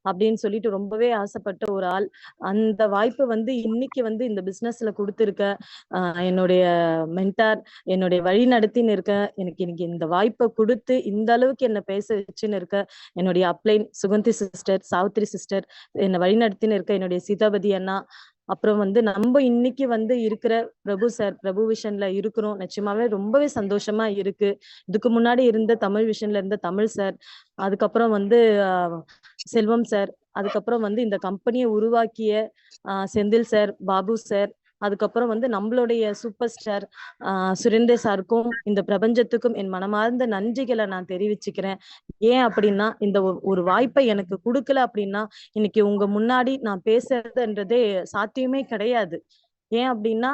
அப்படின்னு சொல்லிட்டு ரொம்பவே ஆசைப்பட்ட ஒரு ஆள். அந்த வாய்ப்பு வந்து இன்னைக்கு வந்து இந்த பிசினஸ்ல கொடுத்துருக்க என்னுடைய மென்டார், என்னுடைய வழி நடத்தின்னு இருக்க, எனக்கு இன்னைக்கு இந்த வாய்ப்பை கொடுத்து இந்த அளவுக்கு என்ன பேச வச்சுன்னு இருக்க என்னுடைய அப்ளைன் சுகந்தி சிஸ்டர், சாவித்ரி சிஸ்டர், என்னை வழி நடத்தின்னு இருக்க என்னுடைய சீதாபதி அண்ணா, அப்புறம் வந்து நம்ம இன்னைக்கு வந்து இருக்கிற பிரபு சார், பிரபு விஷன்ல இருக்கிறோம். நிச்சயமாவே ரொம்பவே சந்தோஷமா இருக்கு. இதுக்கு முன்னாடி இருந்த தமிழ் விஷன்ல இருந்த தமிழ் சார், அதுக்கப்புறம் வந்து செல்வம் சார், அதுக்கப்புறம் வந்து இந்த கம்பெனியை உருவாக்கிய செந்தில் சார், பாபு சார், அதுக்கப்புறம் வந்து நம்மளுடைய சூப்பர் ஸ்டார் சுரேந்தர் சாருக்கும் இந்த பிரபஞ்சத்துக்கும் என் மனமார்ந்த நன்றிகளை நான் தெரிவிச்சுக்கிறேன். ஏன் அப்படின்னா, இந்த ஒரு வாய்ப்பை எனக்கு கொடுக்கல அப்படின்னா இன்னைக்கு உங்க முன்னாடி நான் பேசுறதுன்றதே சாத்தியமே கிடையாது. ஏன் அப்படின்னா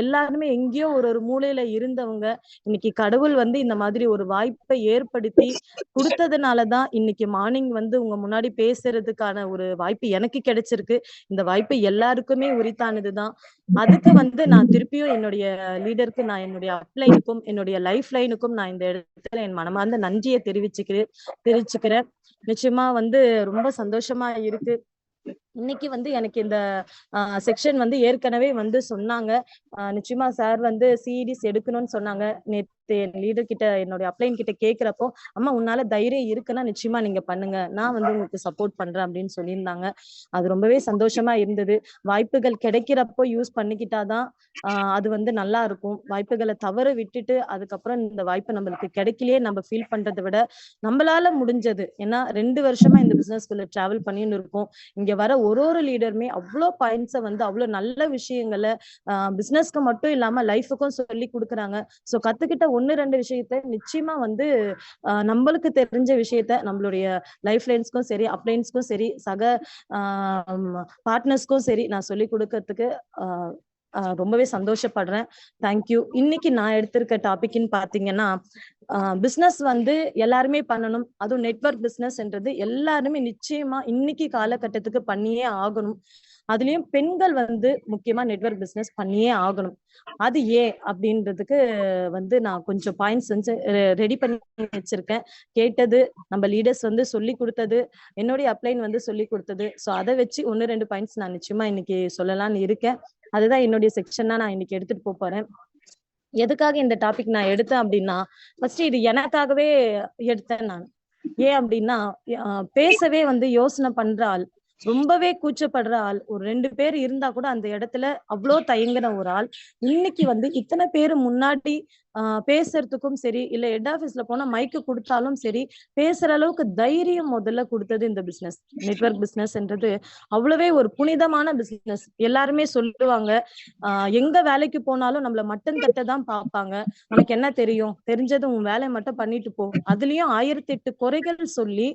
எல்லாருமே எங்கேயோ ஒரு மூலையில இருந்தவங்க இன்னைக்கு கடவுள் வந்து இந்த மாதிரி ஒரு வாய்ப்பை ஏற்படுத்தி கொடுத்ததுனாலதான் இன்னைக்கு மார்னிங் வந்து உங்க முன்னாடி பேசுறதுக்கான ஒரு வாய்ப்பு எனக்கு கிடைச்சிருக்கு. இந்த வாய்ப்பு எல்லாருக்குமே உரித்தானதுதான். அதுக்கு வந்து நான் திருப்பியும் என்னுடைய லீடருக்கு, நான் என்னுடைய அப்லைனுக்கும் என்னுடைய லைஃப் லைனுக்கும் நான் இந்த இடத்துல என் மனமார்ந்த நன்றியை தெரிவிச்சுக்கிறேன். நிச்சயமா வந்து ரொம்ப சந்தோஷமா இருக்கு. இன்னைக்கு வந்து எனக்கு இந்த செக்ஷன் வந்து ஏற்கனவே வந்து சொன்னாங்க. நிச்சயமா சார் வந்து சிஇடிஸ் எடுக்கணும்னு சொன்னாங்க. நேத்து என் லீடர் கிட்ட, என்னுடைய அப்ளைன் கிட்ட கேக்குறப்போ, அம்மா உன்னால தைரியம் இருக்குன்னா நிச்சயமா நீங்க பண்ணுங்க, நான் வந்து உங்களுக்கு சப்போர்ட் பண்றேன் அப்படின்னு சொல்லியிருந்தாங்க. அது ரொம்பவே சந்தோஷமா இருந்தது. வாய்ப்புகள் கிடைக்கிறப்போ யூஸ் பண்ணிக்கிட்டாதான் அது வந்து நல்லா இருக்கும். வாய்ப்புகளை தவற விட்டுட்டு அதுக்கப்புறம் இந்த வாய்ப்பு நம்மளுக்கு கிடைக்கலையே நம்ம ஃபீல் பண்றதை விட நம்மளால முடிஞ்சது, ஏன்னா 2 வருஷமா இந்த பிசினஸ்குள்ள டிராவல் பண்ணின்னு இருக்கோம். இங்க வர ஒரு லீடருமே அவ்வளோ பாயிண்ட்ஸை வந்து அவ்வளோ நல்ல விஷயங்களை பிசினஸ்க்கு மட்டும் இல்லாம லைஃபுக்கும் சொல்லி கொடுக்குறாங்க. ஸோ கத்துக்கிட்ட 1-2 விஷயத்த நிச்சயமா வந்து நம்மளுக்கு தெரிஞ்ச விஷயத்த நம்மளுடைய லைஃப் லைன்ஸ்க்கும் சரி, அப்ளைன்ஸ்க்கும் சரி, சக பார்ட்னர்ஸ்க்கும் சரி நான் சொல்லி கொடுக்கறதுக்கு ரொம்பவே சந்தோஷப்படுறேன். தேங்க்யூ. இன்னைக்கு நான் எடுத்திருக்க டாபிக்னு பாத்தீங்கன்னா, பிசினஸ் வந்து எல்லாருமே பண்ணணும். அதுவும் நெட்வொர்க் பிசினஸ்ன்றது எல்லாருமே நிச்சயமா இன்னைக்கு காலகட்டத்துக்கு பண்ணியே ஆகணும். அதுலயும் பெண்கள் வந்து முக்கியமா நெட்வொர்க் பிசினஸ் பண்ணியே ஆகணும். அது ஏன் அப்படின்றதுக்கு வந்து நான் கொஞ்சம் பாயிண்ட்ஸ் வந்து ரெடி பண்ணி வச்சிருக்கேன். கேட்டது நம்ம லீடர்ஸ் வந்து சொல்லி கொடுத்தது, என்னுடைய அப்ளைன் வந்து சொல்லி கொடுத்தது. ஸோ அதை வச்சு 1-2 பாயிண்ட்ஸ் நான் நிச்சயமா இன்னைக்கு சொல்லலாம்னு இருக்கேன். அதுதான் என்னுடைய செக்ஷனா நான் இன்னைக்கு எடுத்துட்டு போறேன். எதுக்காக இந்த டாபிக் நான் எடுத்தேன் அப்படின்னா, ஃபர்ஸ்ட் இது எனக்காகவே எடுத்தேன் நான். ஏன் அப்படின்னா, பேசவே வந்து யோசனை பண்ற ஆள், ரொம்பவே கூச்சப்படுற ஆள், ஒரு 2 பேர் இருந்தா கூட அந்த இடத்துல அவ்வளோ தயங்குன ஒரு ஆள், இன்னைக்கு வந்து இத்தனை பேரு முன்னாடி பேசுறதுக்கும் சரி, இல்ல ஹெட் ஆபீஸ்ல போனா மைக்கு கொடுத்தாலும் சரி, பேசுற அளவுக்கு தைரியம் முதல்ல கொடுத்தது இந்த பிசினஸ். நெட்வொர்க் பிசினஸ்ன்றது அவ்வளவே ஒரு புனிதமான பிசினஸ். எல்லாருமே சொல்லுவாங்க, எங்க வேலைக்கு போனாலும் நம்மள மட்டன் தட்டை தான் பார்ப்பாங்க. உனக்கு என்ன தெரியும், தெரிஞ்சது உன் வேலையை மட்டும் பண்ணிட்டு போ. அதுலயும் 1008 குறைகள் சொல்லி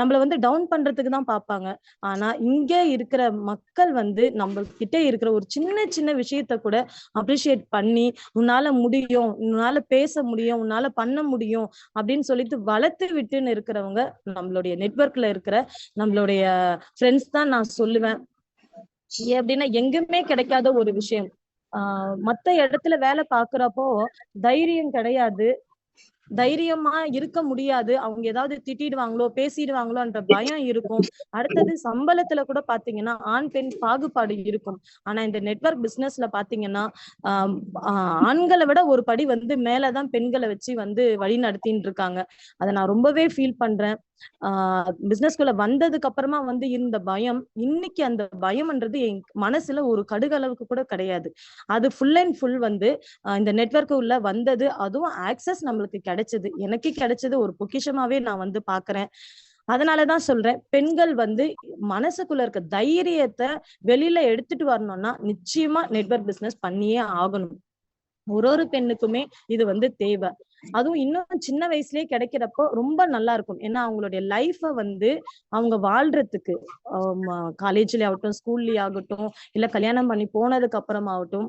நம்மள வந்து டவுன் பண்றதுக்கு தான் பார்ப்பாங்க. ஆனா இங்க இருக்கிற மக்கள் வந்து நம்ம கிட்ட இருக்கிற ஒரு சின்ன சின்ன விஷயத்த கூட அப்ரிஷியேட் பண்ணி, உன்னால முடியும், உன்னால பேச முடியும், உன்னால பண்ண முடியும் அப்படின்னு சொல்லிட்டு வளர்த்து விட்டுன்னு இருக்கிறவங்க நம்மளுடைய நெட்வொர்க்ல இருக்கிற நம்மளுடைய ஃப்ரெண்ட்ஸ் தான் நான் சொல்லுவேன். ஏன் அப்படின்னா, எங்குமே கிடைக்காத ஒரு விஷயம். மத்த இடத்துல வேலை பாக்குறப்போ தைரியம் கிடையாது, தைரியமா இருக்க முடியாது. அவங்க ஏதாவது திட்டிடுவாங்களோ, பேசிடுவாங்களோன்ற பயம் இருக்கும். அடுத்தது சம்பளத்துல கூட பாத்தீங்கன்னா ஆண் பெண் பாகுபாடு இருக்கும். ஆனா இந்த நெட்வொர்க் பிசினஸ்ல பாத்தீங்கன்னா ஆண்களை விட ஒரு படி வந்து மேலதான் பெண்களை வச்சு வந்து வழி நடத்தின்னு இருக்காங்க. அதை நான் ரொம்பவே ஃபீல் பண்றேன். பிசினஸ்குள்ள வந்ததுக்கு அப்புறமா வந்து இருந்த பயம், இன்னைக்கு அந்த பயம்ன்றது என் மனசுல ஒரு கடுகளவுக்கு கூட கிடையாது. அது ஃபுல் அண்ட் ஃபுல் வந்து இந்த நெட்வொர்க் உள்ள வந்தது, அதுவும் ஆக்சஸ் நம்மளுக்கு கிடைச்சது, எனக்கு கிடைச்சது ஒரு பொக்கிஷமாவே நான் வந்து பாக்குறேன். அதனாலதான் சொல்றேன், பெண்கள் வந்து மனசுக்குள்ள இருக்க தைரியத்தை வெளியில எடுத்துட்டு வரணும்னா நிச்சயமா நெட்வொர்க் பிசினஸ் பண்ணியே ஆகணும். ஒரு பெண்ணுக்குமே இது வந்து தேவை. அதுவும் இன்னும் சின்ன வயசுலயே கிடைக்கிறப்போ ரொம்ப நல்லா இருக்கும். ஏன்னா அவங்களுடைய லைஃப வந்து அவங்க வாழ்றதுக்கு காலேஜ்ல ஆகட்டும், ஸ்கூல்லயே ஆகட்டும், இல்ல கல்யாணம் பண்ணி போனதுக்கு அப்புறம் ஆகட்டும்,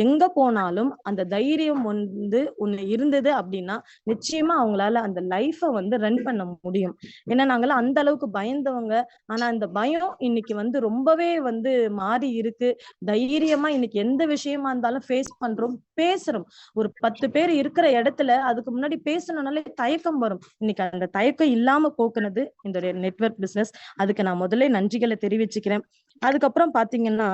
எங்க போனாலும் அந்த தைரியம் வந்து ஒண்ணு இருந்தது அப்படின்னா நிச்சயமா அவங்களால அந்த லைஃப வந்து ரன் பண்ண முடியும். ஏன்னா நாங்கெல்லாம் அந்த அளவுக்கு பயந்தவங்க. ஆனா அந்த பயம் இன்னைக்கு வந்து ரொம்பவே வந்து மாறி இருக்கு. தைரியமா இன்னைக்கு எந்த விஷயமா இருந்தாலும் ஃபேஸ் பண்றோம், பேசுறோம். ஒரு 10 பேர் இருக்கிற இடத்துல அதுக்கு முன்னாடி பேசணும்னாலே தயக்கம் வரும். இன்னைக்கு அந்த தயக்கம் இல்லாம போக்குனது இந்த நெட்வொர்க் பிசினஸ். அதுக்கு நான் முதல்ல நன்றிகளை தெரிவிச்சுக்கிறேன். அதுக்கப்புறம் பாத்தீங்கன்னா,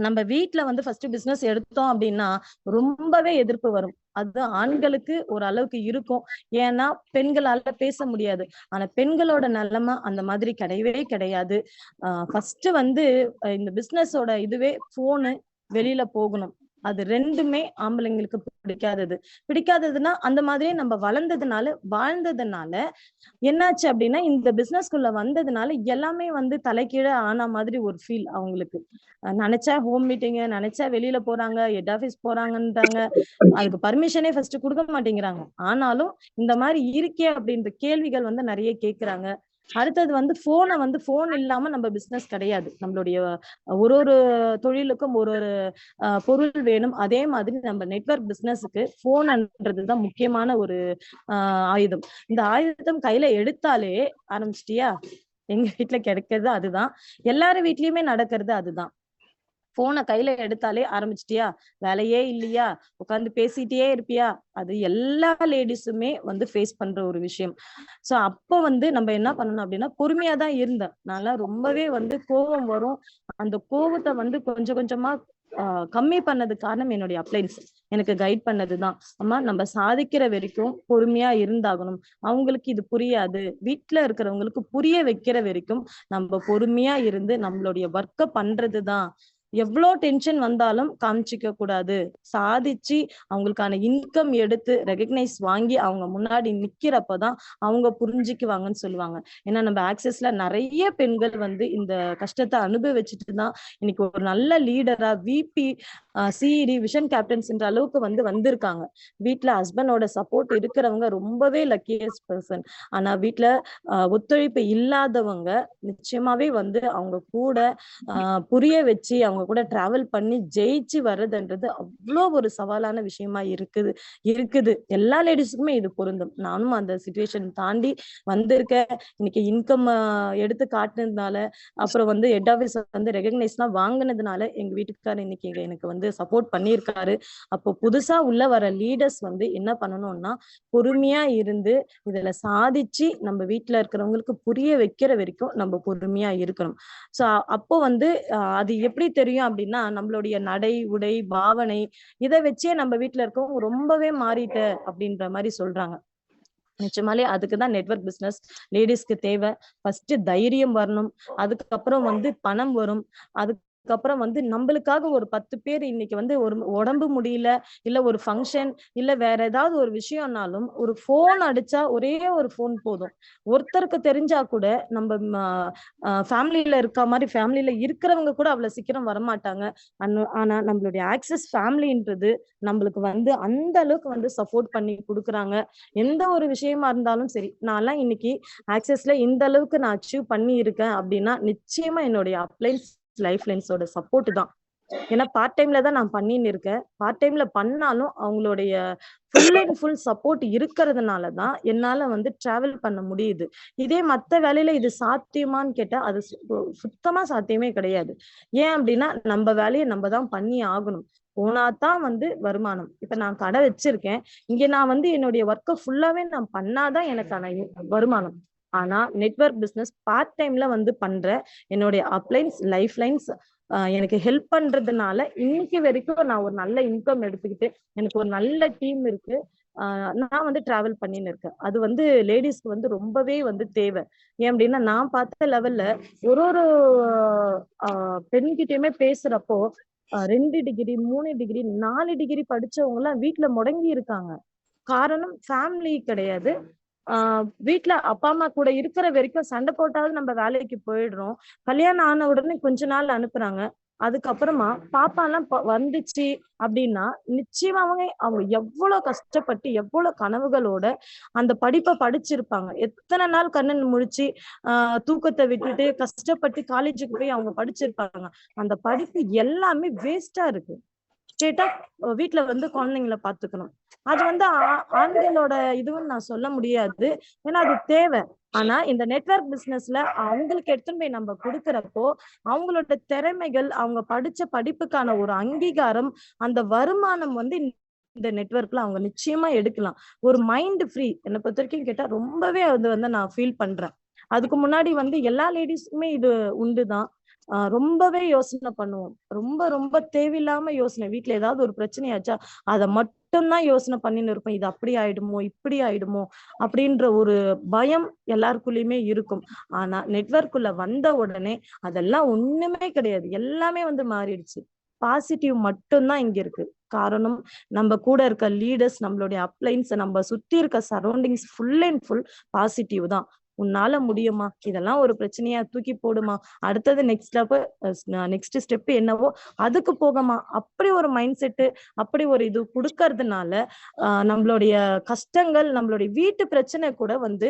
நம்ம வீட்டுல வந்து ஃபர்ஸ்ட் பிசினஸ் எடுத்தோம் அப்படின்னா ரொம்பவே எதிர்ப்பு வரும். அது ஆண்களுக்கு ஒரு அளவுக்கு இருக்கும். ஏன்னா பெண்களால பேச முடியாது. ஆனா பெண்களோட நிலைமை அந்த மாதிரி கிடையவே கிடையாது. ஃபர்ஸ்ட் வந்து இந்த பிசினஸோட இதுவே போனு, வெளியில போகணும். அது ரெண்டுமே ஆம்பளைங்களுக்கு பிடிக்காததுன்னா அந்த மாதிரியே நம்ம வாழ்ந்ததுனால என்னாச்சு அப்படின்னா, இந்த பிசினஸ்க்குள்ள வந்ததுனால எல்லாமே வந்து தலைகீழ ஆன மாதிரி ஒரு ஃபீல் அவங்களுக்கு. நினைச்சா ஹோம் மீட்டிங், நினைச்சா வெளியில போறாங்க, ஹெட் ஆபீஸ் போறாங்கன்றாங்க. அதுக்கு பர்மிஷனே ஃபர்ஸ்ட் கொடுக்க மாட்டேங்கிறாங்க. ஆனாலும் இந்த மாதிரி இருக்கே அப்படின்ற கேள்விகள் வந்து நிறைய கேட்கிறாங்க. அடுத்தது வந்து போன் இல்லாம நம்ம பிசினஸ் கிடையாது. நம்மளுடைய ஒரு ஒரு தொழிலுக்கும் ஒரு ஒரு பொருள் வேணும். அதே மாதிரி நம்ம நெட்வொர்க் பிசினஸுக்கு போன்ன்றதுதான் முக்கியமான ஒரு ஆயுதம். இந்த ஆயுதம் கையில எடுத்தாலே ஆரம்பிச்சிட்டியா, எங்க வீட்டுல கிடைக்கிறது அதுதான். எல்லாரும் வீட்லயுமே நடக்கிறது அதுதான். போனை கையில எடுத்தாலே ஆரம்பிச்சிட்டியா, வேலையே இல்லையா, உட்காந்து பேசிட்டே இருப்பியா, அது எல்லா லேடிஸுமே வந்து ஃபேஸ் பண்ற ஒரு விஷயம். சோ அப்போ வந்து நம்ம என்ன பண்ணணும் அப்படின்னா, பொறுமையா தான் இருந்தேன். நான்லாம் ரொம்பவே வந்து கோபம் வரும். அந்த கோபத்தை வந்து கொஞ்சம் கொஞ்சமா கம்மி பண்ணது காரணம் என்னுடைய அப்ளைன்ஸ் எனக்கு கைட் பண்ணதுதான். அம்மா, நம்ம சாதிக்கிற வரைக்கும் பொறுமையா இருந்தாகணும். அவங்களுக்கு இது புரியாது, வீட்டுல இருக்கிறவங்களுக்கு புரிய வைக்கிற வரைக்கும் நம்ம பொறுமையா இருந்து நம்மளுடைய ஒர்க்கை பண்றதுதான். எவ்வளோ டென்ஷன் வந்தாலும் காமிச்சிக்க கூடாது. சாதிச்சு அவங்களுக்கான இன்கம் எடுத்து ரெகக்னைஸ் வாங்கி அவங்க முன்னாடி நிக்கிறப்பதான் அவங்க புரிஞ்சுக்குவாங்கன்னு சொல்லுவாங்க. ஏன்னா நம்ம ஆக்சஸ்ல நிறைய பெண்கள் வந்து இந்த கஷ்டத்தை அனுபவிச்சுட்டு தான் இன்னைக்கு ஒரு நல்ல லீடரா, விபி, சிஇடி, விஷன் கேப்டன்ஸ்ன்ற அளவுக்கு வந்து வந்திருக்காங்க. வீட்டுல ஹஸ்பண்டோட சப்போர்ட் இருக்கிறவங்க ரொம்பவே லக்கியஸ்ட் பர்சன். ஆனா வீட்டுல ஒத்துழைப்பு இல்லாதவங்க நிச்சயமாவே வந்து அவங்க கூட புரிய வச்சு அவங்க கூட டிராவல் பண்ணி ஜெயிச்சு வர்றதுன்றது அவ்வளோ ஒரு சவாலான விஷயமா இருக்குது. எல்லா லேடிஸுக்குமே இது பொருந்தும். நானும் அந்த சிச்சுவேஷன் தாண்டி வந்திருக்கேன். இன்னைக்கு இன்கம் எடுத்து காட்டுனதுனால, அப்புறம் வந்து ஹெட் ஆஃபீஸ் வந்து ரெகக்னைஸ்லாம் வாங்கினதுனால எங்க வீட்டுக்காரர் இன்னைக்கு எனக்கு வந்து சப்போர்ட் பண்ணியிருக்காரு. அப்போ புதுசா உள்ள வர லீடர்ஸ் வந்து என்ன பண்ணணும்னா, பொறுமையா இருந்து இதுல சாதிச்சு நம்ம வீட்டுல இருக்கிறவங்களுக்கு புரிய வைக்கிற வரைக்கும் நம்ம பொறுமையா இருக்கணும். சோ அப்போ வந்து அது எப்படி தெரியும் அப்படின்னா, நம்மளுடைய நடை, உடை, பாவனை இதை வச்சே நம்ம வீட்டுல இருக்கவங்க ரொம்பவே மாறிட்ட அப்படின்ற மாதிரி சொல்றாங்க. நிச்சயமாலே அதுக்குதான் நெட்வொர்க் பிசினஸ் லேடிஸ்க்கு தேவை. ஃபர்ஸ்ட் தைரியம் வரணும். அதுக்கப்புறம் வந்து பணம் வரும். அதுக்கப்புறம் வந்து நம்மளுக்காக ஒரு 10 பேர் இன்னைக்கு வந்து ஒரு உடம்பு முடியல, இல்ல ஒரு ஃபங்க்ஷன், இல்ல வேற ஏதாவது ஒரு விஷயம்னாலும் ஒரு போன் அடிச்சா ஒரே ஒரு போன் போதும். ஒருத்தருக்கு தெரிஞ்சா கூட நம்ம ஃபேமிலியில இருக்க மாதிரி ஃபேமிலியில இருக்கிறவங்க கூட அவ்வளவு சீக்கிரம் வரமாட்டாங்க. ஆனா நம்மளுடைய ஆக்சஸ் ஃபேமிலின்றது நம்மளுக்கு வந்து அந்த அளவுக்கு வந்து சப்போர்ட் பண்ணி கொடுக்குறாங்க. எந்த ஒரு விஷயமா இருந்தாலும் சரி, நான்லாம் இன்னைக்கு ஆக்சஸ்ல இந்த அளவுக்கு நான் அச்சீவ் பண்ணி இருக்கேன் அப்படின்னா நிச்சயமா என்னுடைய அப்ளைன்ஸ் லைஃப் லைன்ஸோட சப்போர்ட் தான். ஏன்னா பார்ட் டைம்ல தான் நான் பண்ணின்னு இருக்கேன். பார்ட் டைம்ல பண்ணாலும் அவங்களுடைய ஃபுல் அண்ட் ஃபுல் சப்போர்ட் இருக்கிறதுனாலதான் என்னால வந்து டிராவல் பண்ண முடியுது. இதே மத்த வேலையில இது சாத்தியமான்னு கேட்டா அது சுத்தமா சாத்தியமே கிடையாது. ஏன் அப்படின்னா நம்ம வேலையை நம்ம தான் பண்ணி ஆகணும். போனாதான் வந்து வருமானம். இப்ப நான் கடை வச்சிருக்கேன். இங்க நான் வந்து என்னுடைய ஒர்க்கை ஃபுல்லாவே நான் பண்ணாதான் எனக்கான வருமானம். ஆனா நெட்வொர்க் பிசினஸ் பார்ட் டைம்ல வந்து பண்ற என்னுடைய அப்ளைன்ஸ் லைஃப் லைன்ஸ் எனக்கு ஹெல்ப் பண்றதுனால இன்னைக்கு வரைக்கும் நான் ஒரு நல்ல இன்கம் எடுத்துக்கிட்டு எனக்கு ஒரு நல்ல டீம் இருக்கு. நான் வந்து டிராவல் பண்ணின்னு இருக்கேன். அது வந்து லேடிஸ்க்கு வந்து ரொம்பவே வந்து தேவை. ஏன் அப்படின்னா நான் பார்த்த லெவல்ல ஒரு ஒரு பெண்கிட்டயுமே பேசுறப்போ 2 டிகிரி, 3 டிகிரி, 4 டிகிரி படிச்சவங்க எல்லாம் வீட்டுல முடங்கி இருக்காங்க. காரணம் ஃபேமிலி கிடையாது. வீட்டுல அப்பா அம்மா கூட இருக்கிற வரைக்கும் சண்டை போட்டாவது நம்ம வேலைக்கு போயிடுறோம். கல்யாணம் ஆன உடனே கொஞ்ச நாள் அனுப்புறாங்க. அதுக்கப்புறமா பாப்பா எல்லாம் வந்துச்சு அப்படின்னா நிச்சயமா அவங்க எவ்வளவு கஷ்டப்பட்டு எவ்வளவு கனவுகளோட அந்த படிப்பை படிச்சிருப்பாங்க. எத்தனை நாள் கண்ணன் முழிச்சு தூக்கத்தை விட்டுட்டு கஷ்டப்பட்டு காலேஜுக்கு போய் அவங்க படிச்சிருப்பாங்க. அந்த படிப்பு எல்லாமே வேஸ்டா இருக்கு. கேட்டா வீட்டுல வந்து குழந்தைங்களை பாத்துக்கணும். அது வந்து ஆண்களோட இதுவும் நான் சொல்ல முடியாது. ஏன்னா அது தேவை. ஆனா இந்த நெட்வொர்க் பிசினஸ்ல அவங்களுக்கு எடுத்துன்னு போய் நம்ம கொடுக்கறப்போ அவங்களோட திறமைகள், அவங்க படிச்ச படிப்புக்கான ஒரு அங்கீகாரம், அந்த வருமானம் வந்து இந்த நெட்வொர்க்ல அவங்க நிச்சயமா எடுக்கலாம். ஒரு மைண்ட் ஃப்ரீ என்ன பொறுத்த வரைக்கும் கேட்டா ரொம்பவே அது வந்து நான் ஃபீல் பண்றேன். அதுக்கு முன்னாடி வந்து எல்லா லேடிஸ்க்குமே இது உண்டுதான். ரொம்பவே யோசனை பண்ணுவோம். ரொம்ப ரொம்ப தேவையில்லாம யோசனை. வீட்ல ஏதாவது ஒரு பிரச்சனையாச்சா அத மட்டும் தான் யோசனை பண்ணின்னு இருப்போம். இது அப்படி ஆயிடுமோ, இப்படி ஆயிடுமோ அப்படின்ற ஒரு பயம் எல்லாருக்குள்ளயுமே இருக்கும். ஆனா நெட்வொர்க்குள்ள வந்த உடனே அதெல்லாம் ஒண்ணுமே கிடையாது. எல்லாமே வந்து மாறிடுச்சு. பாசிட்டிவ் மட்டும் தான் இங்க இருக்கு. காரணம் நம்ம கூட இருக்க லீடர்ஸ், நம்மளுடைய அப்ளைன்ஸ், நம்ம சுத்தி இருக்க surroundings full and full positive தான். உன்னால முடியுமா? இதெல்லாம் ஒரு பிரச்சனையா? தூக்கி போடுமா. அடுத்தது நெக்ஸ்ட் ஸ்டெப் என்னவோ அதுக்கு போகமா. அப்படி ஒரு மைண்ட் செட்டு, அப்படி ஒரு இது குடுக்கறதுனால நம்மளுடைய கஷ்டங்கள், நம்மளுடைய வீட்டு பிரச்சனை கூட வந்து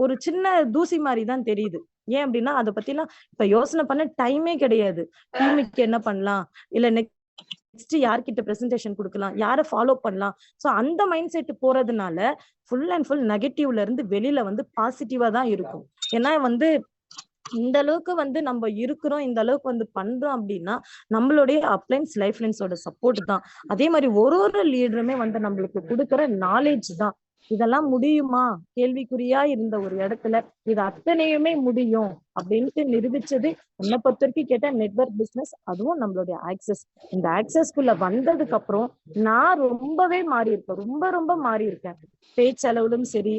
ஒரு சின்ன தூசி மாதிரி தான் தெரியுது. ஏன் அப்படின்னா அதை பத்திலாம் இப்ப யோசனை பண்ண டைமே கிடையாது. டீமுக்கு என்ன பண்ணலாம், இல்ல நெக்ஸ்ட் யார்கிட்ட பிரசன்டேஷன் கொடுக்கலாம், யாரை ஃபாலோ பண்ணலாம். சோ அந்த மைண்ட் செட் போறதுனால ஃபுல் அண்ட் ஃபுல் நெகட்டிவ்ல இருந்து வெளியில வந்து பாசிட்டிவா தான் இருக்கும். ஏன்னா வந்து இந்த அளவுக்கு வந்து நம்ம இருக்கிறோம், இந்த அளவுக்கு வந்து பண்றோம் அப்படின்னா நம்மளுடைய அப்ளைன்ஸ் லைஃப்லைன்ஸோட சப்போர்ட் தான். அதே மாதிரி ஒரு லீடருமே வந்து நம்மளுக்கு கொடுக்குற நாலேஜ் தான். இதெல்லாம் முடியுமா கேள்விக்குறியா இருந்த ஒரு இடத்துல இது அத்தனையுமே முடியும் அப்படின்ட்டு நிரூபிச்சது என்னை பொறுத்த வரைக்கும் கேட்டா நெட்வொர்க் பிசினஸ், அதுவும் நம்மளுடைய ஆக்சஸ். இந்த ஆக்சஸ்க்குள்ள வந்ததுக்கு அப்புறம் நான் ரொம்பவே மாறி இருக்கேன். ரொம்ப ரொம்ப மாறி இருக்கேன். பேச்சளவிலும் சரி,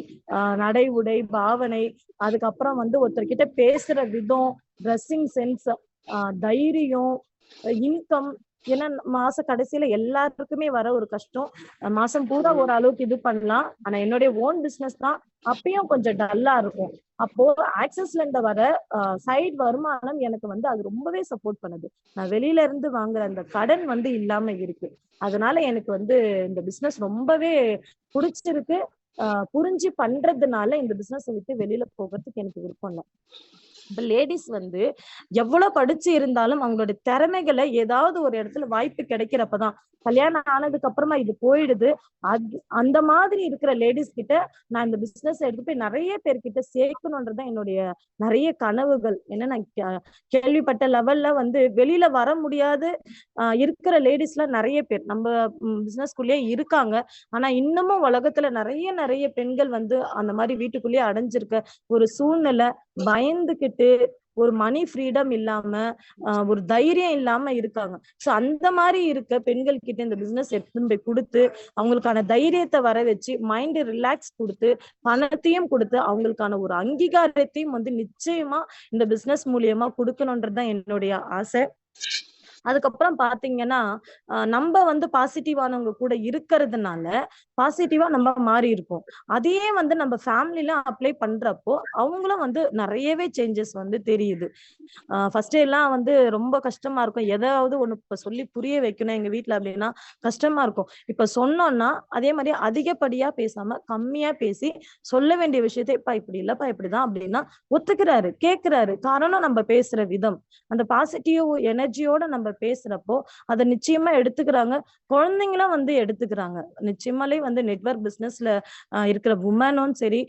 நடை உடை பாவனை, அதுக்கப்புறம் வந்து ஒருத்தர்கிட்ட பேசுற விதம், ட்ரெஸ்ஸிங் சென்ஸ், தைரியம், இன்கம். ஏன்னா மாச கடைசியில எல்லாருக்குமே வர ஒரு கஷ்டம், மாசம் பூரா ஒரு அளவுக்கு இது பண்ணலாம். ஆனா என்னுடைய ஓன் பிசினஸ் தான், அப்பயும் கொஞ்சம் டல்லா இருக்கும். அப்போ ஆக்சஸ்ல இருந்து வர சைட் வருமானம் எனக்கு வந்து அது ரொம்பவே சப்போர்ட் பண்ணுது. நான் வெளியில இருந்து வாங்குற அந்த கடன் வந்து இல்லாம இருக்கு. அதனால எனக்கு வந்து இந்த பிசினஸ் ரொம்பவே பிடிச்சிருக்கு. புரிஞ்சு பண்றதுனால இந்த பிசினஸ் விட்டு வெளியில போகிறதுக்கு எனக்கு விருப்பம் இல்லை. இப்ப லேடிஸ் வந்து எவ்வளவு படிச்சு இருந்தாலும் அவங்களுடைய திறமைகளை ஏதாவது ஒரு இடத்துல வாய்ப்பு கிடைக்கிறப்பதான், கல்யாணம் ஆனதுக்கு அப்புறமா இது போயிடுது. அந்த மாதிரி இருக்கிற லேடிஸ் கிட்ட நான் இந்த பிசினஸ் எடுத்து போய் நிறைய பேர்கிட்ட சேர்க்கணும்ன்றதுதான் என்னுடைய நிறைய கனவுகள். ஏன்னா நான் கேள்விப்பட்ட லெவல்ல வந்து வெளியில வர முடியாது இருக்கிற லேடிஸ் எல்லாம் நிறைய பேர் நம்ம பிசினஸ்குள்ளேயே இருக்காங்க. ஆனா இன்னமும் உலகத்துல நிறைய நிறைய பெண்கள் வந்து அந்த மாதிரி வீட்டுக்குள்ளேயே அடைஞ்சிருக்க ஒரு சூழ்நிலை, பயந்துகிட்டு ஒரு மணி ஃப்ரீடம் இல்லாம ஒரு தைரியம் இல்லாம இருக்காங்க. சோ அந்த மாதிரி இருக்க பெண்கள் கிட்ட இந்த பிசினஸ் எடுத்துன்னு போய் கொடுத்து அவங்களுக்கான தைரியத்தை வர வச்சு மைண்ட் ரிலாக்ஸ் கொடுத்து பணத்தையும் கொடுத்து அவங்களுக்கான ஒரு அங்கீகாரத்தையும் வந்து நிச்சயமா இந்த பிசினஸ் மூலியமா கொடுக்கணும்ன்றதுதான் என்னுடைய ஆசை. அதுக்கப்புறம் பாத்தீங்கன்னா நம்ம வந்து பாசிட்டிவானவங்க கூட இருக்கிறதுனால பாசிட்டிவா நம்ம மாறி இருக்கோம். அதையே வந்து நம்ம ஃபேமிலில அப்ளை பண்றப்போ அவங்களும் வந்து நிறையவே சேஞ்சஸ் வந்து தெரியுது. ஃபர்ஸ்ட் எல்லாம் வந்து ரொம்ப கஷ்டமா இருக்கும். ஏதாவது ஒண்ணு இப்ப சொல்லி புரிய வைக்கணும் எங்க வீட்டுல அப்படின்னா கஷ்டமா இருக்கும். இப்ப சொன்னோம்னா அதே மாதிரி அதிகப்படியா பேசாம கம்மியா பேசி சொல்ல வேண்டிய விஷயத்த இப்ப இப்படி இல்லப்பா இப்படிதான் அப்படின்னா ஒத்துக்கிறாரு, கேட்கிறாரு. காரணம் நம்ம பேசுற விதம், அந்த பாசிட்டிவ் எனர்ஜியோட நம்ம பேசுறப்போ அதை நிச்சயமா எடுத்துக்கிறாங்க. குழந்தைங்களும் வந்து எடுத்துக்கிறாங்க. நிச்சயமாலே வந்து நெட்வொர்க் பிசினஸ்ல இருக்கிற உமனும் சரி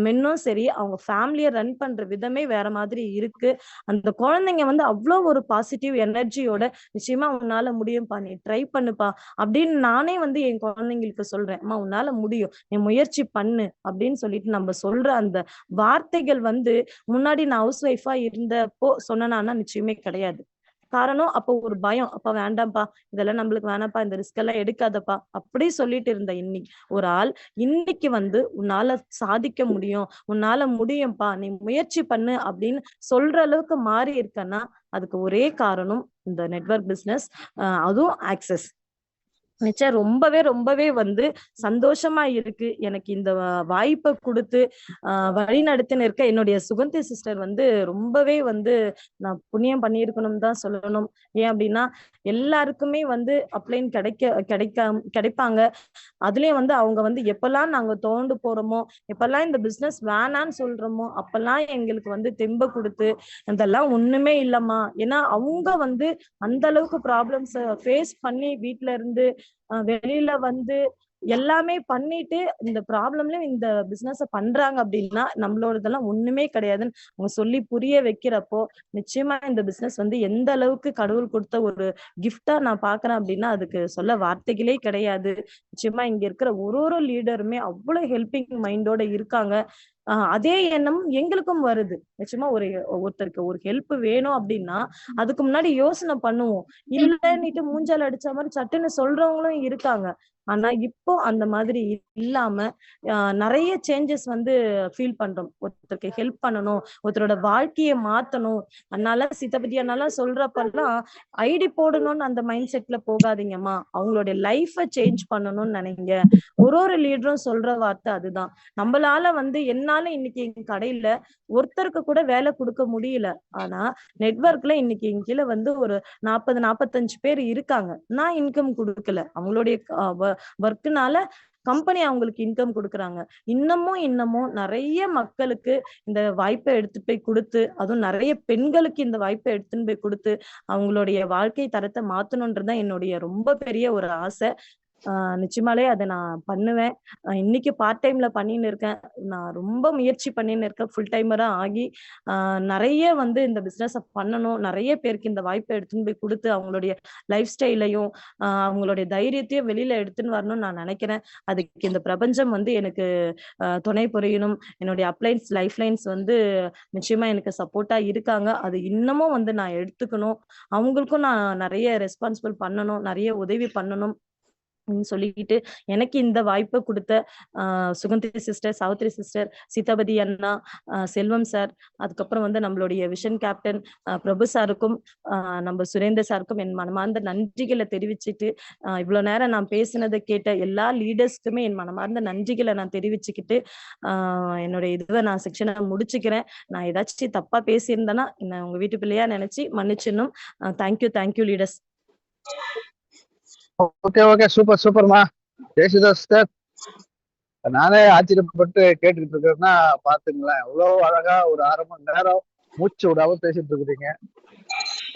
மென்னும் சரி அவங்க ஃபேமிலியை ரன் பண்ற விதமே வேற மாதிரி இருக்கு. அந்த குழந்தைங்க வந்து அவ்வளவு ஒரு பாசிட்டிவ் எனர்ஜியோட நிச்சயமா உன்னால முடியும்பா, நீ ட்ரை பண்ணுப்பா அப்படின்னு நானே வந்து என் குழந்தைங்களுக்கு சொல்றேன். அம்மா உன்னால முடியும், நீ முயற்சி பண்ணு அப்படின்னு சொல்லிட்டு நம்ம சொல்ற அந்த வார்த்தைகள் வந்து முன்னாடி நான் ஹவுஸ் ஒய்ஃபா இருந்தப்போ சொன்னா நிச்சயமே கிடையாது. காரணம் அப்போ ஒரு பயம், அப்ப வேண்டாம்ப்பா இதெல்லாம் நம்மளுக்கு வேணாம்ப்பா, இந்த ரிஸ்க் எல்லாம் எடுக்காதப்பா அப்படி சொல்லிட்டு இருந்த இன்னைக்கு ஒரு ஆள் இன்னைக்கு வந்து உன்னால சாதிக்க முடியும், உன்னால முடியும்பா, நீ முயற்சி பண்ணு அப்படின்னு சொல்ற அளவுக்கு மாறி இருக்கன்னா அதுக்கு ஒரே காரணம் இந்த நெட்வொர்க் பிசினஸ், அதுவும் ஆக்சஸ். நிச்சயம் ரொம்பவே ரொம்பவே வந்து சந்தோஷமா இருக்கு. எனக்கு இந்த வாய்ப்பை கொடுத்து வழி நடத்தின இருக்க என்னுடைய சுகந்தி சிஸ்டர் வந்து ரொம்பவே வந்து நான் புண்ணியம் பண்ணியிருக்கணும்னு தான் சொல்லணும். ஏன் அப்படின்னா எல்லாருக்குமே வந்து அப்ளைன் கிடைப்பாங்க. அதுலயும் வந்து அவங்க வந்து எப்பெல்லாம் நாங்க தோண்டு போறோமோ, எப்பெல்லாம் இந்த பிசினஸ் வேணான்னு சொல்றோமோ அப்பெல்லாம் எங்களுக்கு வந்து தெம்ப கொடுத்து இதெல்லாம் ஒண்ணுமே இல்லம்மா. ஏன்னா அவங்க வந்து அந்த அளவுக்கு ப்ராப்ளம்ஸ் ஃபேஸ் பண்ணி வீட்டுல இருந்து வெளியில வந்து எல்லாமே பண்ணிட்டு இந்த ப்ராப்ளம்லயும் இந்த பிசினஸ் பண்றாங்க அப்படின்னா நம்மளோடதெல்லாம் ஒண்ணுமே கிடையாதுன்னு அவங்க சொல்லி புரிய வைக்கிறப்போ நிச்சயமா இந்த பிசினஸ் வந்து எந்த அளவுக்கு கடவுள் கொடுத்த ஒரு கிஃப்டா நான் பாக்குறேன் அப்படின்னா அதுக்கு சொல்ல வார்த்தைகளே கிடையாது. நிச்சயமா இங்க இருக்கிற ஒரு லீடருமே அவ்வளவு ஹெல்பிங் மைண்டோட இருக்காங்க. அதே எண்ணம் எங்களுக்கும் வருது. நிச்சயமா ஒருத்தருக்கு ஒரு ஹெல்ப் வேணும் அப்படின்னா அதுக்கு முன்னாடி யோசனை பண்ணுவோம். இல்லன்னுட்டு மூஞ்சால அடிச்ச மாதிரி சட்டுன்னு சொல்றவங்களும் இருக்காங்க. ஆனா இப்போ அந்த மாதிரி இல்லாம நிறைய சேஞ்சஸ் வந்து ஃபீல் பண்றோம். ஒருத்தருக்கு ஹெல்ப் பண்ணணும், ஒருத்தரோட வாழ்க்கைய மாத்தணும். அதனால சித்தபதி அதனால சொல்றப்பெல்லாம் ஐடி போடணும்னு அந்த மைண்ட் செட்ல போகாதீங்கம்மா. அவங்களுடைய லைஃப சேஞ்ச் பண்ணணும்னு நினைங்க. ஒரு லீடரும் சொல்ற வார்த்தை அதுதான். நம்மளால வந்து என்னால இன்னைக்கு எங்க கடையில ஒருத்தருக்கு கூட வேலை கொடுக்க முடியல. ஆனா நெட்வொர்க்ல இன்னைக்கு எங்க கீழ வந்து ஒரு 40 45 பேர் இருக்காங்க. நான் இன்கம் கொடுக்கல. அவங்களுடைய ஒர்க்குனால கம்பெனி அவங்களுக்கு இன்கம் கொடுக்குறாங்க. இன்னமும் நிறைய மக்களுக்கு இந்த வாய்ப்பை எடுத்துட்டு போய் கொடுத்து, அதுவும் நிறைய பெண்களுக்கு இந்த வாய்ப்பை எடுத்துன்னு போய் கொடுத்து அவங்களுடைய வாழ்க்கை தரத்தை மாத்தணும்ன்றதுதான் என்னுடைய ரொம்ப பெரிய ஒரு ஆசை. நிச்சயமாலே அதை நான் பண்ணுவேன். இன்னைக்கு பார்ட் டைம்ல பண்ணின்னு இருக்கேன். நான் ரொம்ப முயற்சி பண்ணின்னு இருக்கேன். ஃபுல் டைமரா ஆகி நிறைய வந்து இந்த பிசினஸ் பண்ணணும். நிறைய பேருக்கு இந்த வாய்ப்பை எடுத்துன்னு போய் கொடுத்து அவங்களுடைய லைஃப் ஸ்டைலையும் அவங்களுடைய தைரியத்தையும் வெளியில எடுத்துன்னு வரணும்னு நான் நினைக்கிறேன். அதுக்கு இந்த பிரபஞ்சம் வந்து எனக்கு துணை புரியணும். என்னுடைய அப்ளைன்ஸ் லைஃப் லைன்ஸ் வந்து நிச்சயமா எனக்கு சப்போர்ட்டா இருக்காங்க. அது இன்னமும் வந்து நான் எடுத்துக்கணும். அவங்களுக்கும் நான் நிறைய ரெஸ்பான்சிபிள் பண்ணணும், நிறைய உதவி பண்ணணும் சொல்லிக்கிட்டு எனக்கு இந்த வாய்ப்பை கொடுத்த சுகந்தி சிஸ்டர், சாவித்ரி சிஸ்டர், சீதாபதி அண்ணா, செல்வம் சார், அதுக்கப்புறம் வந்து நம்மளுடைய விஷன் கேப்டன் பிரபு சாருக்கும் நம்ம சுரேந்தர் சாருக்கும் என் மனமார்ந்த நன்றிகளை தெரிவிச்சுட்டு இவ்வளவு நேரம் நான் பேசினதை கேட்ட எல்லா லீடர்ஸ்க்குமே என் மனமார்ந்த நன்றிகளை நான் தெரிவிச்சுக்கிட்டு என்னுடைய இதுவை நான் செக்ஷனை முடிச்சுக்கிறேன். நான் ஏதாச்சும் தப்பா பேசியிருந்தேன்னா என்ன உங்க வீட்டு பிள்ளையா நினைச்சு மன்னிச்சிடணும். Thank you leaders. ஓகே சூப்பர் சூப்பர்மா ஜெயசுதாஸ் சார். நானே ஆச்சரியப்பட்டு கேட்டுக்கிட்டு இருக்கிறேன்னா பாத்துங்களேன், எவ்வளவு அழகா ஒரு 1/2 மணி நேரம் மூச்சு விடாம பேசிட்டு இருக்கிறீங்க.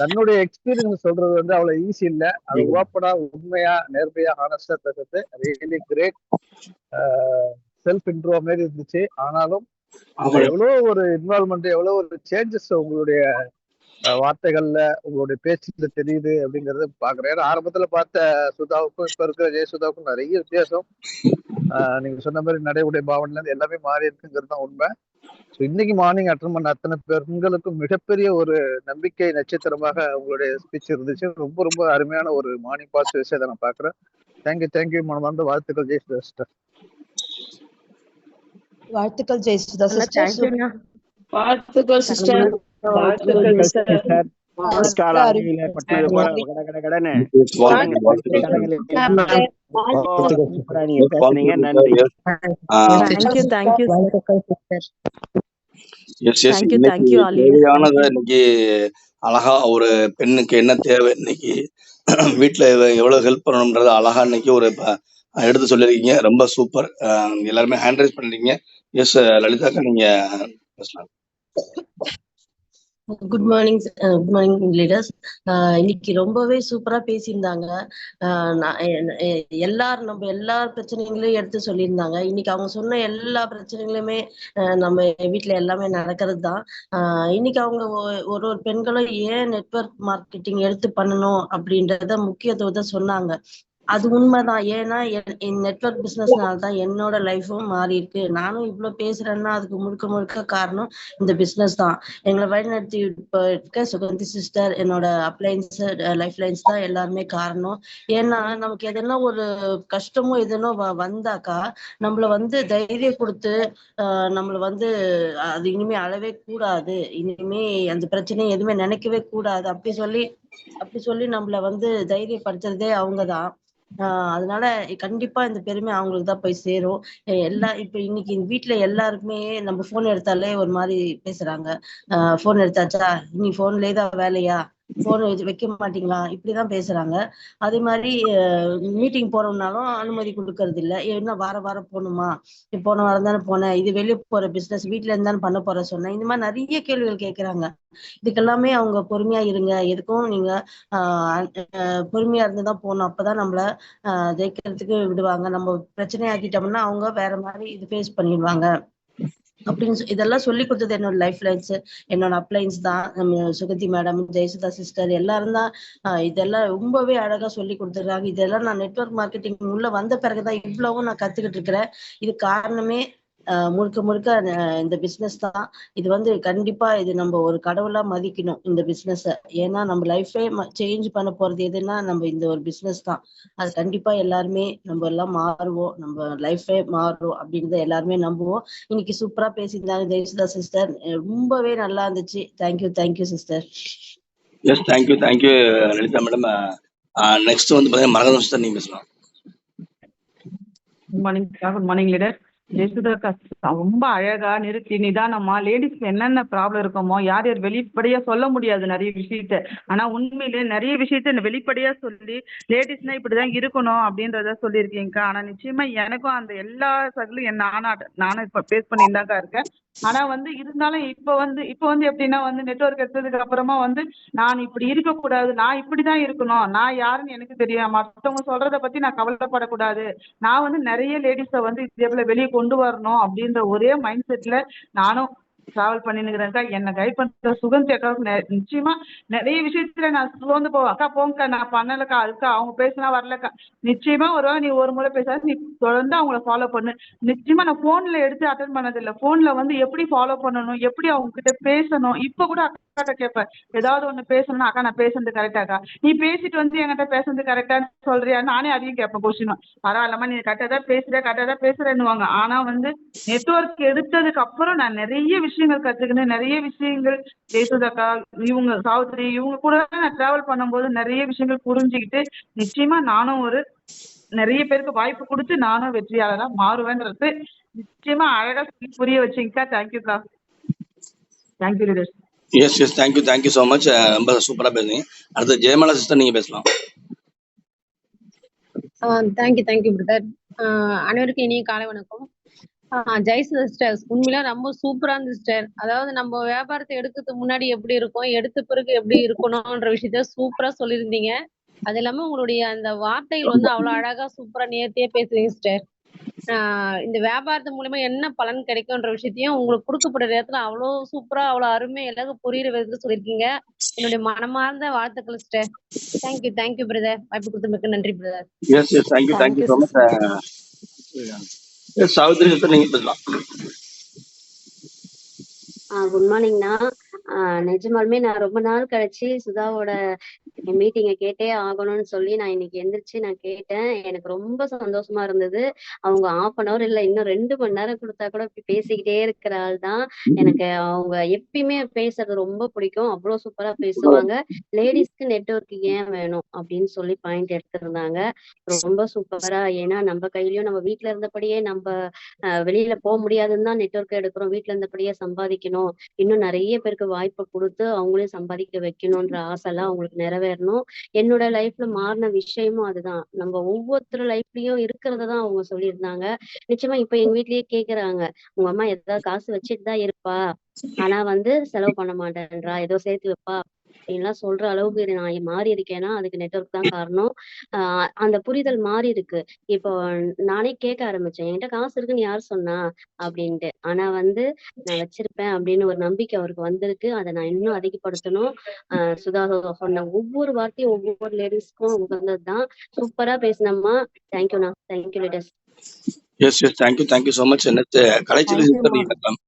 தன்னுடைய எக்ஸ்பீரியன்ஸ் சொல்றது வந்து அவ்வளவு ஈஸி இல்ல. அது ஓப்பனா உண்மையா நேர்மையா ஹானஸ்டா பேசுறது ரியலி கிரேட். செல்ஃப் இன்ட்ரோ மாதிரி இருந்துச்சு. ஆனாலும் எவ்வளவு ஒரு இன்வால்மெண்ட், எவ்வளவு ஒரு சேஞ்சஸ் உங்களுடைய வார்த்தைகள்ல உங்களுடைய பேச்சுல தெரியுது அப்படிங்கறது பாக்குறேன். ஏன்னா ஆரம்பத்துல பார்த்த சுதாவுக்கும் இப்ப இருக்கிற ஜெயசுதாவுக்கும் நிறைய வித்தியாசம். நீங்க சொன்ன மாதிரி நடைமுறை பாவனைல இருந்து எல்லாமே மாறி இருக்குங்கிறது தான் உண்மை. இன்னைக்கு மார்னிங் அட்டன் பண்ண அத்தனை பெண்களுக்கும் மிகப்பெரிய ஒரு நம்பிக்கை நட்சத்திரமாக உங்களுடைய ஸ்பீச் இருந்துச்சு. ரொம்ப ரொம்ப அருமையான ஒரு மார்னிங் பாசிட்டிவ் விஷயத்தை நான் பாக்குறேன். தேங்க்யூ மனமார்ந்த வாழ்த்துக்கள் ஜெயசுதா சிஸ்டர். வாழ்த்துக்கள் ஜெயசுதா சிஸ்டர். வாழ்த்துக்கள் சிஸ்டர். இன்னைக்கு அழகா ஒரு பெண்ணுக்கு என்ன தேவை, இன்னைக்கு வீட்டுல எவ்வளவு ஹெல்ப் பண்ணணும்ன்றது அழகா இன்னைக்கு ஒரு எடுத்து சொல்லிருக்கீங்க. ரொம்ப சூப்பர். எல்லாருமே ஹேண்ட் ரைஸ் பண்ணிருக்கீங்க. எஸ் லலிதாக்கா, நீங்க பேசலாம். Good morning leaders. இன்னைக்கு ரொம்பவே சூப்பரா பேசியிருந்தாங்க. நம்ம எல்லா பிரச்சனைகளையும் எடுத்து சொல்லியிருந்தாங்க. இன்னைக்கு அவங்க சொன்ன எல்லா பிரச்சனைகளுமே நம்ம வீட்டுல எல்லாமே நடக்கிறது தான். இன்னைக்கு அவங்க ஒரு பெண்களும் ஏன் நெட்வொர்க் மார்க்கெட்டிங் எடுத்து பண்ணணும் அப்படின்றத முக்கியத்துவத்தை சொன்னாங்க. அது உண்மைதான். ஏன்னா நெட்வொர்க் பிசினஸ்னால்தான் என்னோட லைஃபும் மாறி இருக்கு. நானும் இவ்வளவு பேசுறேன்னா அதுக்கு முழுக்க காரணம் இந்த பிசினஸ் தான். எங்களை வழிநடத்தி இருக்க சுகந்தி சிஸ்டர், என்னோட அப்ளைன்ஸ் லைஃப் லைன்ஸ் தான் எல்லாருமே காரணம். ஏன்னா நமக்கு எதனா ஒரு கஷ்டமோ எதனோ வந்தாக்கா நம்மள வந்து தைரியம் கொடுத்து நம்மள வந்து அது இனிமே அழவே கூடாது, இனிமே அந்த பிரச்சனையை எதுவுமே நினைக்கவே கூடாது அப்படி சொல்லி நம்மள வந்து தைரியப்படுத்துறதே அவங்கதான். அதனால கண்டிப்பா இந்த பெருமை அவங்களுக்கு தான் போய் சேரும். இப்ப இன்னைக்கு வீட்டுல எல்லாருக்குமே நம்ம போன் எடுத்தாலே ஒரு மாதிரி பேசுறாங்க. போன் எடுத்தாச்சா, நீ போன்லயே தான் வேலையா, போன் வைக்க மாட்டீங்களா, இப்படிதான் பேசுறாங்க. அதே மாதிரி மீட்டிங் போறோம்னாலும் அனுமதி கொடுக்கறது இல்ல. என்ன வாரம் போகணுமா, போன வாரம் தானே போனேன், இது வெளியே போற பிசினஸ், வீட்டுல இருந்தானே பண்ண போற சொன்னேன். இந்த மாதிரி நிறைய கேள்விகள் கேட்கறாங்க. இதுக்கெல்லாமே அவங்க பொறுமையா இருங்க, எதுக்கும் நீங்க பொறுமையா இருந்துதான் போகணும். அப்பதான் நம்மள ஜெயிக்கிறதுக்கு விடுவாங்க. நம்ம பிரச்சனை ஆக்கிட்டோம்னா அவங்க வேற மாதிரி இது ஃபேஸ் பண்ணிடுவாங்க அப்படின்னு இதெல்லாம் சொல்லி கொடுத்தது என்னோட லைஃப் லைன்ஸ், என்னோட அப்ளைன்ஸ் தான். நம்ம சுகந்தி மேடம், ஜெயசுதா சிஸ்டர் எல்லாரும் தான் இதெல்லாம் ரொம்பவே அழகா சொல்லி கொடுத்துருக்காங்க. இதெல்லாம் நான் நெட்வொர்க் மார்க்கெட்டிங் உள்ள வந்த பிறகுதான் இவ்வளவும் நான் கத்துக்கிட்டு இருக்கிறேன். இது காரணமே முழுக்க முழுக்க இந்த பிசினஸ் தான். இது கண்டிப்பா இது நம்ம ஒரு கடவுளா மதிக்கணும் இந்த பிசினஸ். ஏன்னா நம்ம லைஃபே சேஞ்ச் பண்ண போறது எதுன்னா நம்ம இந்த ஒரு பிசினஸ் தான். அது கண்டிப்பா எல்லாருமே நம்ம எல்லாம் மாறுவோம், நம்ம லைஃபே மாறும் அப்படின்றத எல்லாருமே நம்புவோம். இன்னைக்கு சூப்பரா பேசியிருந்தாங்க ஜெயசுதா சிஸ்டர், ரொம்பவே நல்லா இருந்துச்சு. Thank you sister. Yes, thank you Lalitha madam. Next வந்து பாத்தீங்கன்னா மரகதம் சிஸ்டர், நீங்க பேசலாம். Good morning leader. ஜெயசுதாக்கா ரொம்ப அழகா நிறுத்தி நிதானமா லேடிஸ்க்கு என்னென்ன ப்ராப்ளம் இருக்குமோ, யார் யார் வெளிப்படையா சொல்ல முடியாது நிறைய விஷயத்த, ஆனா உண்மையிலே நிறைய விஷயத்த வெளிப்படையா சொல்லி லேடிஸ்னா இப்படிதான் இருக்கணும் அப்படின்றத சொல்லியிருக்கீங்கக்கா. ஆனா நிச்சயமா எனக்கும் அந்த எல்லா சகலும் நானும் இப்ப ஃபேஸ் பண்ணியிருந்தாக்கா இருக்கேன். ஆனா இருந்தாலும் இப்ப எப்படின்னா நெட்வொர்க் எடுத்ததுக்கு அப்புறமா நான் இப்படி இருக்கக்கூடாது, நான் இப்படிதான் இருக்கணும், நான் யாருன்னு எனக்கு தெரியும், மற்றவங்க சொல்றத பத்தி நான் கவலைப்படக்கூடாது, நான் நிறைய லேடிஸை இதே போல வெளியே கொண்டு வரணும் அப்படின்ற ஒரே மைண்ட் செட்ல நானும் டிராவல் பண்ணினுக்கிறேன்க்கா. என்ன கைட் பண்ற சுகந்தி அக்காவுக்கு நிச்சயமா நிறைய விஷயத்துல நான் சோர்ந்து போவேன். அக்கா போங்கக்கா, நான் பண்ணலக்கா, அதுக்கா அவங்க பேசினா வரலக்கா. நிச்சயமா நீ ஒரு முறை பேசாது, நீ தொடர்ந்து அவங்கள ஃபாலோ பண்ணு. நிச்சயமா நான் போன்ல எடுத்து அட்டன் பண்ணதில்லை. போன்ல எப்படி ஃபாலோ பண்ணணும், எப்படி அவங்க கிட்ட பேசணும், இப்ப கூட அக்காட்ட கேட்பேன். ஏதாவது ஒண்ணு பேசணும்னா, அக்கா நான் பேசுறது கரெக்டாக்கா, நீ பேசிட்டு என்கிட்ட பேசுறது கரெக்டான்னு சொல்றியா, நானே அதையும் கேட்பேன் கொஸ்டின். பரவாயில்லமா, நீ கரெக்டா தான் பேசுறேன்னுவாங்க. ஆனா நெட்வொர்க் எடுத்ததுக்கு அப்புறம் நான் நிறைய விஷயங்கள் கத்துக்கினேன். நிறைய விஷயங்கள் ஜெயசுதாக்கா, இவங்க சாவித்ரி, இவங்க கூட நான் டிராவல் பண்ணும்போது நிறைய விஷயங்கள் புரிஞ்சுக்கிட்டு நிச்சயமா நானும் நிறைய பேருக்கு வாய்ப்பு கொடுத்து நானும் வெற்றியாளரா மாறுவேன்றது நிச்சயமா அழகா புரிய வச்சீங்கக்கா. தேங்க்யூக்கா. Thank you leader. Yes, thank you so much. ரொம்ப சூப்பரா பேசுறீங்க. அடுத்து ஜெயமாலா சிஸ்டர், நீங்க பேசலாம். Thank you brother. அனைவருக்கும் இனிய காலை வணக்கம். ஜெயசுதா சிஸ்டர் உண்மையில ரொம்ப சூப்பரா இருந்துச்சு சிஸ்டர். அதாவது நம்ம வியாபாரத்தை எடுக்கிறதுக்கு முன்னாடி எப்படி இருக்கும், எடுத்த பிறகு எப்படி இருக்கணும்ன்ற விஷயத்த சூப்பரா சொல்லியிருந்தீங்க. அது இல்லாம உங்களுடைய அந்த வார்த்தைகள் அவ்வளவு அழகா சூப்பரா நேர்த்தியா பேசுறீங்க சிஸ்டர். இந்த வியாபாரத்து மூலமா என்ன பலன் கிடைக்கும்ன்ற விஷயத்தையும் உங்களுக்கு கொடுக்கப்படுற இடத்துல அவ்வளவு சூப்பரா, அவ்வளவு அருமை, எல்லாருக்கும் புரியுற விதத்துல சொல்லியிருக்கீங்க. என்னுடைய மனமார்ந்த வாழ்த்துக்கள் சிஸ்டர். Thank you brother. வாய்ப்பு கொடுத்தமைக்கு நன்றி brother. Yes, thank you so much. Savitri sister, நீங்க பேசலாம். குட் மார்னிங்ண்ணா. நிஜமாலுமே நான் ரொம்ப நாள் கழிச்சு சுதாவோட மீட்டிங்கை கேட்டே ஆகணும்னு சொல்லி நான் இன்னைக்கு எந்திரிச்சு நான் கேட்டேன். எனக்கு ரொம்ப சந்தோஷமா இருந்தது. அவங்க 1/2 இல்ல இன்னும் 2 மணி நேரம் கொடுத்தா கூட இப்படி பேசிக்கிட்டே இருக்கிற ஆள் தான். எனக்கு அவங்க எப்பயுமே பேசுறது ரொம்ப பிடிக்கும். அவ்வளவு சூப்பரா பேசுவாங்க. லேடிஸ்க்கு நெட்வொர்க் ஏன் வேணும் அப்படின்னு சொல்லி பாயிண்ட் எடுத்திருந்தாங்க. ரொம்ப சூப்பரா. ஏன்னா நம்ம கையிலயும் நம்ம வீட்டுல இருந்தபடியே நம்ம வெளியில போக முடியாதுன்னு தான் நெட்வொர்க் எடுக்கிறோம். வீட்டுல இருந்தபடியே சம்பாதிக்கணும், இன்னும் நிறைய பேருக்கு வாய்ப்பை கொடுத்து அவங்களையும் சம்பாதிக்க வைக்கணும்ன்ற ஆசை எல்லாம் அவங்களுக்கு நிறைவேறணும். என்னோட லைஃப்ல மாறின விஷயமும் அதுதான். நம்ம ஒவ்வொருத்தர் லைஃப்லயும் இருக்கிறதான் அவங்க சொல்லியிருந்தாங்க. நிச்சயமா இப்ப எங்க வீட்லயே கேக்குறாங்க, உங்க அம்மா ஏதாவது காசு வச்சுட்டு தான் இருப்பா, ஆனா செலவு பண்ண மாட்டேன்றா, ஏதோ சேர்த்து வைப்பா அப்படின்லாம் சொல்ற அளவுக்கு நான் மாறி இருக்கேன்னா அதுக்கு நெட்வொர்க் தான் காரணம். அந்த புரிதல் மாறி இருக்கு. இப்போ நானே கேட்க ஆரம்பிச்சேன், என்கிட்ட காசு இருக்குன்னு யார் சொன்னா அப்படின்ட்டு. ஆனா நான் வச்சிருப்பேன் அப்படின்னு ஒரு நம்பிக்கை அவருக்கு வந்திருக்கு. அதை நான் இன்னும் அதிகப்படுத்தணும். சுதா சொன்ன ஒவ்வொரு வார்த்தையும் ஒவ்வொரு லேடிஸ்க்கும் உகந்ததுதான். சூப்பரா பேசினம்மா. தேங்க்யூண்ணா. Thank you ladies. Yes, thank you so much. Kalaiselvi sister, நீங்க பேசலாம்.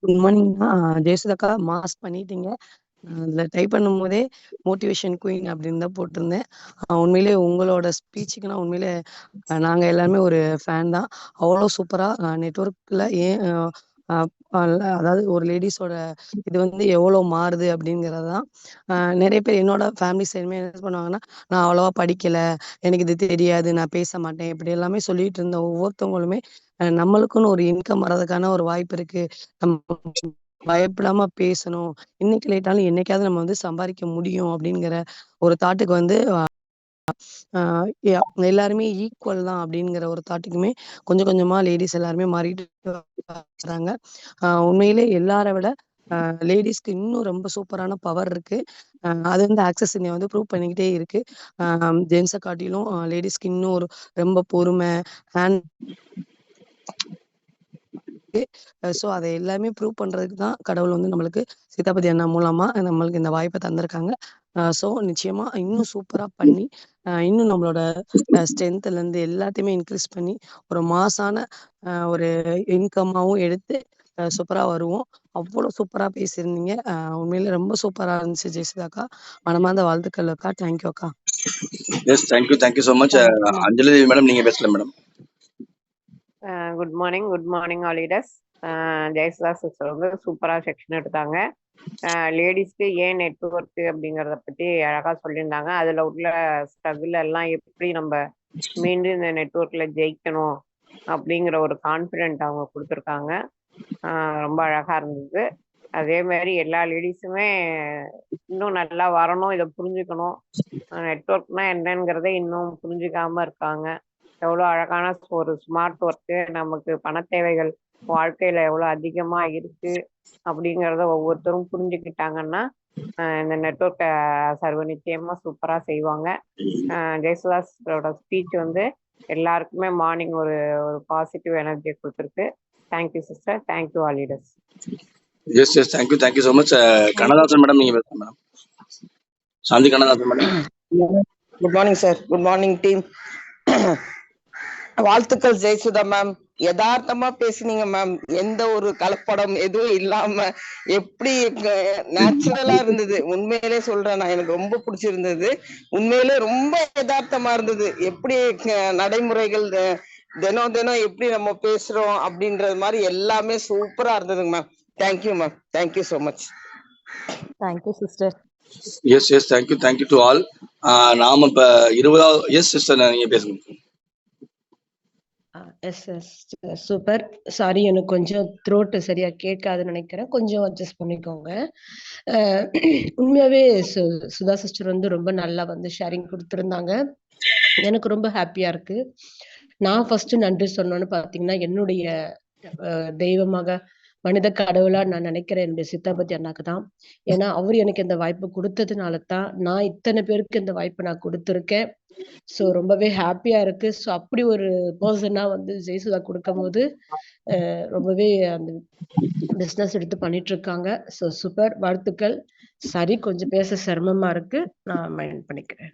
குட் மார்னிங்ண்ணா. ஜெயசுதாக்கா மாஸ் பண்ணிட்டீங்க. அதுல டைப் பண்ணும் போதே மோட்டிவேஷன் குயின் அப்படின்னு தான் போட்டிருந்தேன். உண்மையிலே உங்களோட ஸ்பீச்சுக்கு நான் உண்மையிலே நாங்க எல்லாருமே ஒரு ஃபேன் தான். அவ்வளோ சூப்பரா நெட்வொர்க்ல ஏன் அதாவது ஒரு லேடிஸோட இது எவ்வளோ மாறுது அப்படிங்கிறது தான். நிறைய பேர் என்னோட ஃபேமிலி சைடுமே என்ன பண்ணுவாங்கன்னா, நான் அவ்வளவா படிக்கல, எனக்கு இது தெரியாது, நான் பேச மாட்டேன், இப்படி எல்லாமே சொல்லிட்டு இருந்த ஒவ்வொருத்தவங்களுமே நம்மளுக்குன்னு ஒரு இன்கம் வர்றதுக்கான ஒரு வாய்ப்பு இருக்கு, நம்ம பயப்படாம பேசணும். இன்னைக்கு லேட்டாலும் என்னைக்காவது நம்ம வந்து சம்பாதிக்க முடியும் அப்படிங்கிற ஒரு தாட்டுக்கு வந்து எல்லாருமே ஈக்குவல் தான் அப்படிங்கிற ஒரு தாட்டுக்குமே கொஞ்சம் கொஞ்சமா லேடிஸ் எல்லாருமே மாறிட்டு வராங்க. உண்மையிலே எல்லாரை விட லேடிஸ்க்கு இன்னும் ரொம்ப சூப்பரான பவர் இருக்கு. அது வந்து ஆக்சஸ் இந்தியா வந்து ப்ரூவ் பண்ணிக்கிட்டே இருக்கு. ஜென்ஸை காட்டிலும் லேடிஸ்க்கு இன்னும் ஒரு ரொம்ப பொறுமை ஹேண்ட் ஸோ அதை எல்லாமே ப்ரூவ் பண்றதுக்கு தான் கடவுள் வந்து நம்மளுக்கு சீதாபதி அண்ணா மூலமா நம்மளுக்கு இந்த வாய்ப்பை தந்திருக்காங்க. ஸோ நிச்சயமா இன்னும் சூப்பரா பண்ணி இன்னும் நம்மளோட ஸ்ட்ரென்த்ல இருந்து எல்லாத்தையுமே இன்க்ரீஸ் பண்ணி ஒரு மாசான ஒரு இன்கம்மாவும் எடுத்து சூப்பரா வருவோம். அவ்வளவு சூப்பரா பேசியிருந்தீங்க. உண்மையில ரொம்ப சூப்பரா இருந்துச்சு ஜெயசுதாக்கா. மனமார்ந்த வாழ்த்துக்கள் அக்கா. தேங்க்யூ அக்கா. Yes thank you so much. Anjali madam நீங்க பேசலாம் madam. Good morning all leaders. Jayasudha sister வந்து சூப்பராக செக்ஷன் எடுத்தாங்க. லேடிஸ்க்கு ஏன் நெட்ஒர்க் அப்படிங்கிறத பற்றி அழகாக சொல்லியிருந்தாங்க. அதில் உள்ள ஸ்ட்ரகிள் எல்லாம் எப்படி நம்ம மீண்டும் இந்த நெட்ஒர்க்கில் ஜெயிக்கணும் அப்படிங்கிற ஒரு கான்ஃபிடென்ட் அவங்க கொடுத்துருக்காங்க. ரொம்ப அழகாக இருந்தது. அதே மாதிரி எல்லா லேடிஸுமே இன்னும் நல்லா வரணும், இதை புரிஞ்சுக்கணும். நெட்ஒர்க்னா என்னங்கிறத இன்னும் புரிஞ்சுக்காம இருக்காங்க. எவ்வளோ அழகான ஒரு ஸ்மார்ட் ஒர்க்கு, நமக்கு பண தேவைகள் வாழ்க்கையில எவ்வளோ அதிகமா இருக்கு அப்படிங்கிறத ஒவ்வொருத்தரும் புரிஞ்சுக்கிட்டாங்கன்னா இந்த நெட்ஒர்க்கை சர்வ நிச்சயமா சூப்பரா செய்வாங்க. ஜெயசுதாஸோட ஸ்பீச் வந்து எல்லாருக்குமே மார்னிங் ஒரு பாசிட்டிவ் எனர்ஜி கொடுத்துருக்கு. Thank you sister. Thank you all leaders. Yes thank you so much. Kannadasan madam நீங்க பேசலாம் madam. Shanti Kannadasan madam. Good morning sir. Good morning team. வாழ்த்துக்கள் ஜெயசுதா மேம். யதார்த்தமா பேசுனீங்க மேம். எந்த ஒரு கலப்படம் எதுவும் இல்லாம எப்படி நேச்சுரலா இருந்தது. உண்மையிலே சொல்றேன், நான் எனக்கு ரொம்ப பிடிச்சிருந்தது. உண்மையிலே ரொம்ப யதார்த்தமா இருந்தது. எப்படி நடைமுறைகள் தினம் எப்படி நம்ம பேசுறோம் அப்படின்றது மாதிரி எல்லாமே சூப்பரா இருந்ததுங்க ma'am. Thank you ma'am. Thank you so much. Thank you sister. Yes thank you to all. நாம இப்ப 20வது எஸ் சிஸ்டர் நீங்க பேசுங்க. Yes super. சாரி, எனக்கு கொஞ்சம் த்ரோட்டு சரியா கேட்காதுன்னு நினைக்கிறேன். கொஞ்சம் அட்ஜஸ்ட் பண்ணிக்கோங்க. உண்மையாவே சுதா சிஸ்டர் வந்து ரொம்ப நல்லா வந்து ஷேரிங் கொடுத்துருந்தாங்க. எனக்கு ரொம்ப ஹாப்பியா இருக்கு. நான் ஃபர்ஸ்ட் நன்றி சொன்னோன்னு பாத்தீங்கன்னா என்னுடைய தெய்வமாக மனித கடவுளா நான் நினைக்கிறேன் என்னுடைய சித்தாபதி அண்ணாக்கு தான். ஏன்னா அவர் எனக்கு இந்த வாய்ப்பு கொடுத்ததுனால தான் நான் இத்தனை பேருக்கு இந்த வாய்ப்பு நான் கொடுத்துருக்கேன். ஸோ ரொம்பவே ஹாப்பியா இருக்கு. ஸோ அப்படி ஒரு பர்சனா வந்து ஜெயசுதா கொடுக்கும் போது ரொம்பவே அந்த பிஸ்னஸ் எடுத்து பண்ணிட்டு இருக்காங்க. ஸோ சூப்பர், வாழ்த்துக்கள். சரி, கொஞ்சம் பேச சிரமமா இருக்கு, நான் மைண்ட் பண்ணிக்கிறேன்.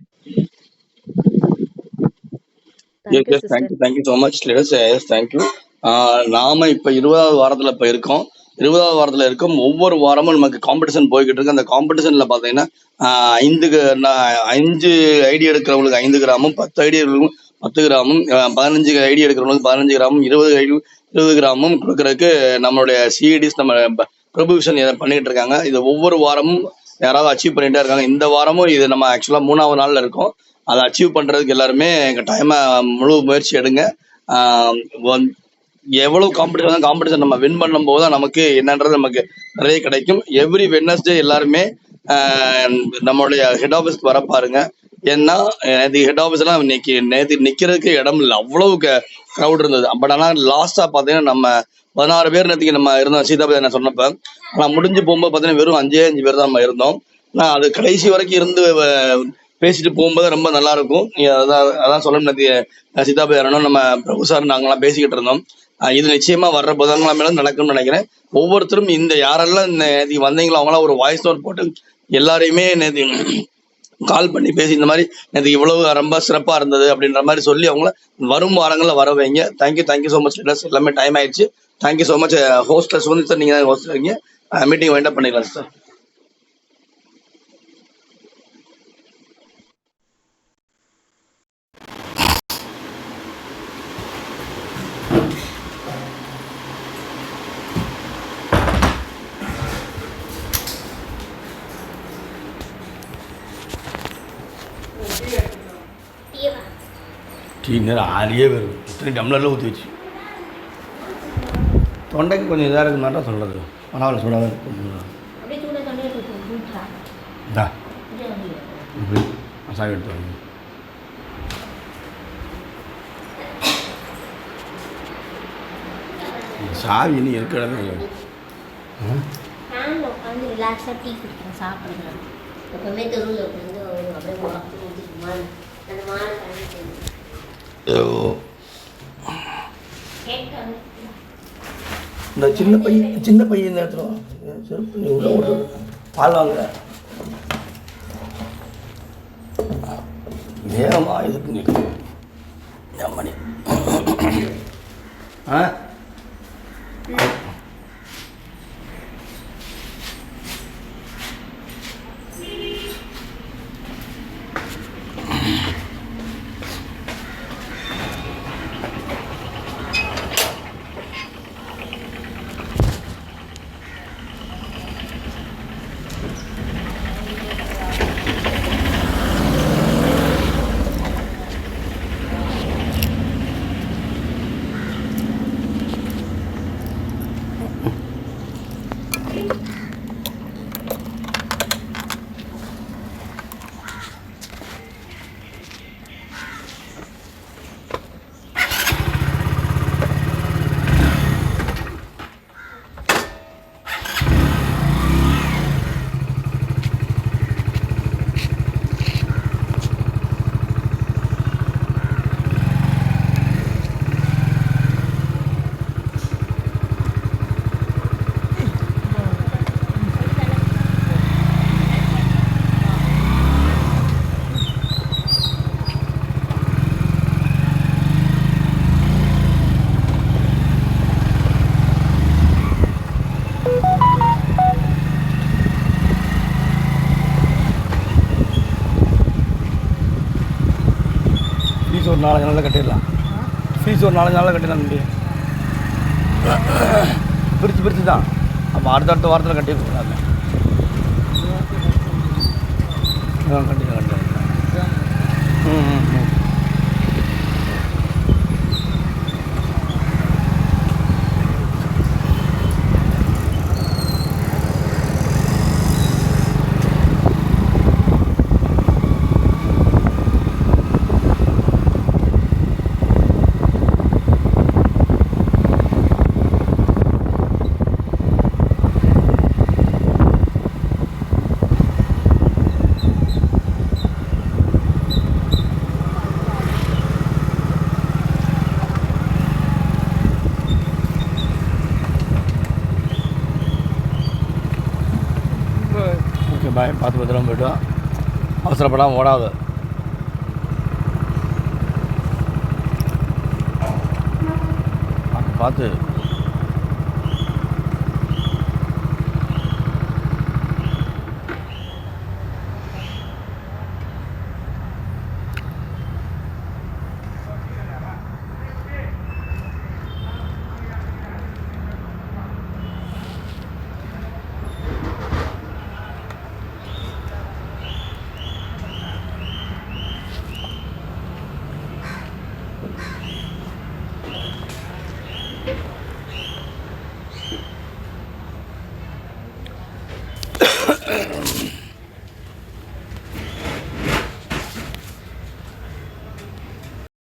Thank you so much leaders. Yes thank you. நாம இப்ப 20வது வாரத்துல இப்ப இருக்கோம். 20வது வாரத்துல இருக்கும். ஒவ்வொரு வாரமும் நமக்கு காம்படிஷன் போய்கிட்டு இருக்கு. அந்த காம்படிஷன்ல பாத்தீங்கன்னா 5 ஐடி எடுக்கிறவங்களுக்கு 5 கிராமும், 10 ஐடி எடுக்கிறவங்களுக்கு 10 கிராமும், 15 ஐடி எடுக்கிறவங்களுக்கு 15 கிராமும், 20 கிராமும் கொடுக்கறதுக்கு நம்மளுடைய சிஇடிஸ் நம்ம ப்ரொபோஷன் பண்ணிட்டு இருக்காங்க. இது ஒவ்வொரு வாரமும் யாராவது அச்சீவ் பண்ணிட்டே இருக்காங்க. இந்த வாரமும் இது நம்ம ஆக்சுவலா 3வது நாள்ல இருக்கோம். அதை அச்சீவ் பண்றதுக்கு எல்லாருமே கட்டாயமா முழு முயற்சி எடுங்க. எவ்வளவு காம்படிஷன் நம்ம வின் பண்ணும் போது தான் நமக்கு என்னன்றது நமக்கு நிறைய கிடைக்கும். எவ்ரி வெட்னஸ்டே எல்லாருமே நம்மளுடைய ஹெட் ஆஃபீஸ்க்கு வர பாருங்க. ஏன்னா ஹெட் ஆஃபீஸ்லாம் நேற்று நிக்கிறதுக்கு இடம் இல்லை, அவ்வளவு க்ரௌட் இருந்தது. பட் ஆனால் லாஸ்டா பாத்தீங்கன்னா நம்ம 16 பேர் நேற்றுக்கு நம்ம இருந்தோம் சீதாபதி நான் சொன்னப்ப. ஆனால் முடிஞ்சு போகும்போது பார்த்தீங்கன்னா வெறும் 5 பேர் தான் நம்ம இருந்தோம். ஆனால் அது கடைசி வரைக்கும் இருந்து பேசிட்டு போகும்போது ரொம்ப நல்லா இருக்கும். அதான் சொல்லணும். நேற்று சீதாபதி அண்ணனும் நம்ம பிரபு சார் நாங்களாம் பேசிக்கிட்டு இருந்தோம். இது நிச்சயமா வர்ற புதன்கிழமையில நடக்கும்னு நினைக்கிறேன். ஒவ்வொருத்தரும் இந்த யாரெல்லாம் நேற்று வந்தீங்களோ அவங்களாம் ஒரு வாய்ஸ் நோட் போட்டு எல்லாரையுமே நேற்று கால் பண்ணி பேசி இந்த மாதிரி நேற்று இவ்வளவு ரொம்ப சிறப்பா இருந்தது அப்படின்ற மாதிரி சொல்லி அவங்கள வரும் வாரங்கள்ல வர வைங்க. Thank you so much leaders. எல்லாமே டைம் ஆயிடுச்சு. தேங்க்யூ ஸோ மச் ஹோஸ்டர்ஸ் வந்து சார், நீங்க ஹோஸ்ட் இருக்கீங்க. மீட்டிங் வைண்ட் அப் பண்ணிக்கலாம் சார். டீ நேரம் 6 வரும். இத்தனை டம்ளரில் ஊற்றி வச்சு தொண்டைக்கு கொஞ்சம் இதாக இருக்குமாட்டா சொல்கிறது. பரவாயில்ல சூடாக இருக்கும். இந்தா இப்படி மசாலா எடுத்து வாங்க. சாவி இன்னும் இருக்கிறதே உட்காந்து ரிலாக்ஸாக டீ குடிக்கிறேன், சாப்பிடுறேன். எப்பவுமே தெருவில் உட்காந்து அப்படியே உடம்பு அந்த மாலை இந்த சின்ன பையன் இந்த இடத்துல செருப்பு நீ உள்ள ஒரு பால் வாங்க வேகமாக இதுக்கு நிற்கும் மணி ஆ ஒரு 4 நாளில் கட்டிடலாம். ஃபீஸ் ஒரு 4 நாளில் கட்டிடலாம். தம்பி பிரித்து தான் அப்போ அடுத்த வாரத்தில் கட்டிடக்கூடாது. கட்டிடலாம். பாய், பார்த்து பத்திரமா போய்ட்டோம். அவசரப்படாமல் ஓடாது. பார்த்து